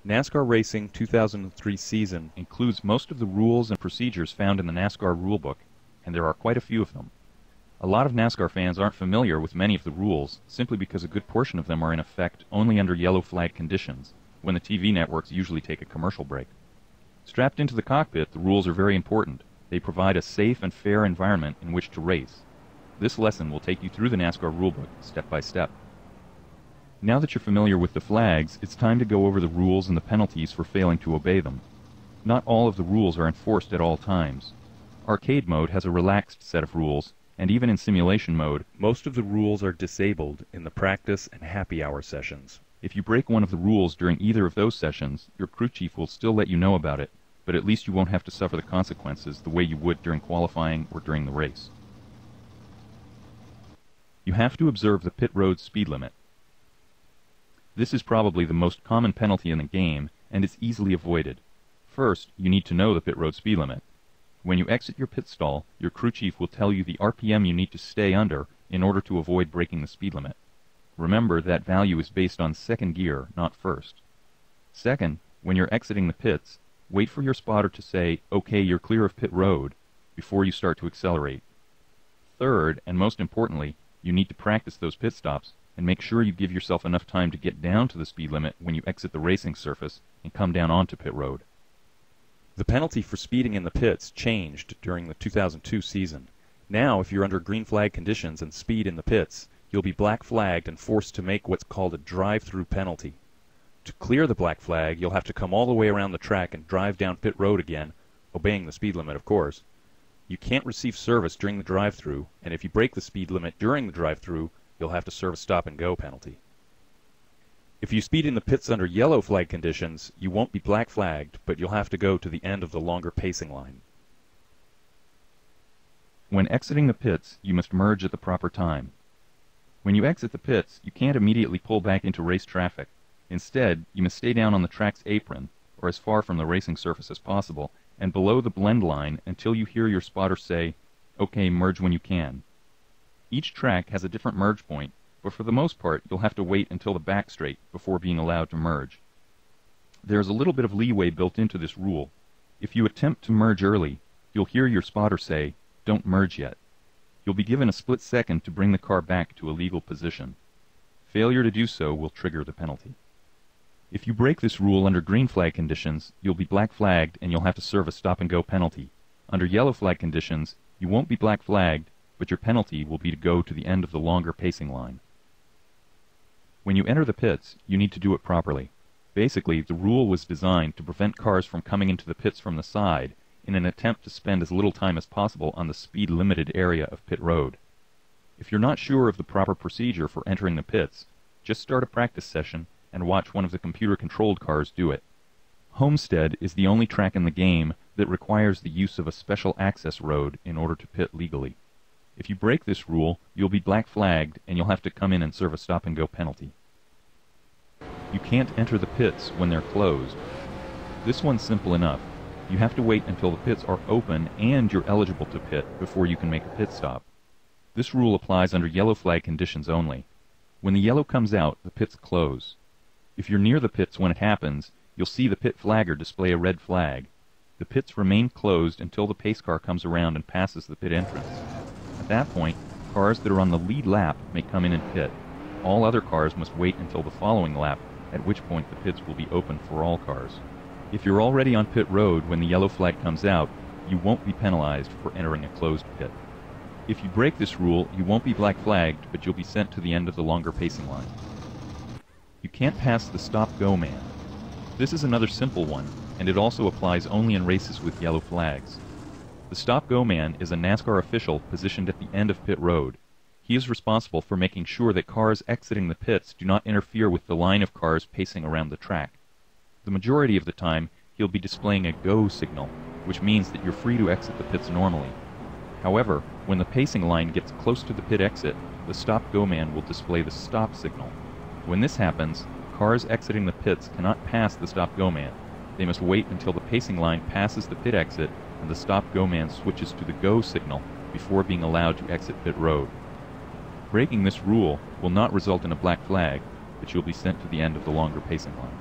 NASCAR Racing 2003 season includes most of the rules and procedures found in the NASCAR rulebook, and there are quite a few of them. A lot of NASCAR fans aren't familiar with many of the rules simply because a good portion of them are in effect only under yellow flag conditions, when the TV networks usually take a commercial break. Strapped into the cockpit, the rules are very important. They provide a safe and fair environment in which to race. This lesson will take you through the NASCAR rulebook step by step. Now that you're familiar with the flags, it's time to go over the rules and the penalties for failing to obey them. Not all of the rules are enforced at all times. Arcade mode has a relaxed set of rules, and even in simulation mode, most of the rules are disabled in the practice and happy hour sessions. If you break one of the rules during either of those sessions, your crew chief will still let you know about it, but at least you won't have to suffer the consequences the way you would during qualifying or during the race. You have to observe the pit road speed limit. This is probably the most common penalty in the game, and is easily avoided. First, you need to know the pit road speed limit. When you exit your pit stall, your crew chief will tell you the RPM you need to stay under in order to avoid breaking the speed limit. Remember that value is based on second gear, not first. Second, when you're exiting the pits, wait for your spotter to say, "Okay, you're clear of pit road," before you start to accelerate. Third, and most importantly, you need to practice those pit stops and make sure you give yourself enough time to get down to the speed limit when you exit the racing surface and come down onto pit road. The penalty for speeding in the pits changed during the 2002 season. Now, if you're under green flag conditions and speed in the pits, you'll be black flagged and forced to make what's called a drive-through penalty. To clear the black flag, you'll have to come all the way around the track and drive down pit road again, obeying the speed limit, of course. You can't receive service during the drive-through, and if you break the speed limit during the drive-through, you'll have to serve a stop-and-go penalty. If you speed in the pits under yellow flag conditions, you won't be black flagged, but you'll have to go to the end of the longer pacing line. When exiting the pits, you must merge at the proper time. When you exit the pits, you can't immediately pull back into race traffic. Instead, you must stay down on the track's apron, or as far from the racing surface as possible, and below the blend line until you hear your spotter say, "Okay, merge when you can." Each track has a different merge point, but for the most part, you'll have to wait until the back straight before being allowed to merge. There's a little bit of leeway built into this rule. If you attempt to merge early, you'll hear your spotter say, "Don't merge yet." You'll be given a split second to bring the car back to a legal position. Failure to do so will trigger the penalty. If you break this rule under green flag conditions, you'll be black flagged and you'll have to serve a stop-and-go penalty. Under yellow flag conditions, you won't be black flagged, but your penalty will be to go to the end of the longer pacing line. When you enter the pits, you need to do it properly. Basically, the rule was designed to prevent cars from coming into the pits from the side in an attempt to spend as little time as possible on the speed-limited area of pit road. If you're not sure of the proper procedure for entering the pits, just start a practice session and watch one of the computer-controlled cars do it. Homestead is the only track in the game that requires the use of a special access road in order to pit legally. If you break this rule, you'll be black flagged and you'll have to come in and serve a stop-and-go penalty. You can't enter the pits when they're closed. This one's simple enough. You have to wait until the pits are open and you're eligible to pit before you can make a pit stop. This rule applies under yellow flag conditions only. When the yellow comes out, the pits close. If you're near the pits when it happens, you'll see the pit flagger display a red flag. The pits remain closed until the pace car comes around and passes the pit entrance. At that point, cars that are on the lead lap may come in and pit. All other cars must wait until the following lap, at which point the pits will be open for all cars. If you're already on pit road when the yellow flag comes out, you won't be penalized for entering a closed pit. If you break this rule, you won't be black flagged, but you'll be sent to the end of the longer pacing line. You can't pass the stop-go man. This is another simple one, and it also applies only in races with yellow flags. The stop-go man is a NASCAR official positioned at the end of pit road. He is responsible for making sure that cars exiting the pits do not interfere with the line of cars pacing around the track. The majority of the time, he'll be displaying a go signal, which means that you're free to exit the pits normally. However, when the pacing line gets close to the pit exit, the stop-go man will display the stop signal. When this happens, cars exiting the pits cannot pass the stop-go man. They must wait until the pacing line passes the pit exit and the stop-go man switches to the go signal before being allowed to exit pit road. Breaking this rule will not result in a black flag, but you'll be sent to the end of the longer pacing line.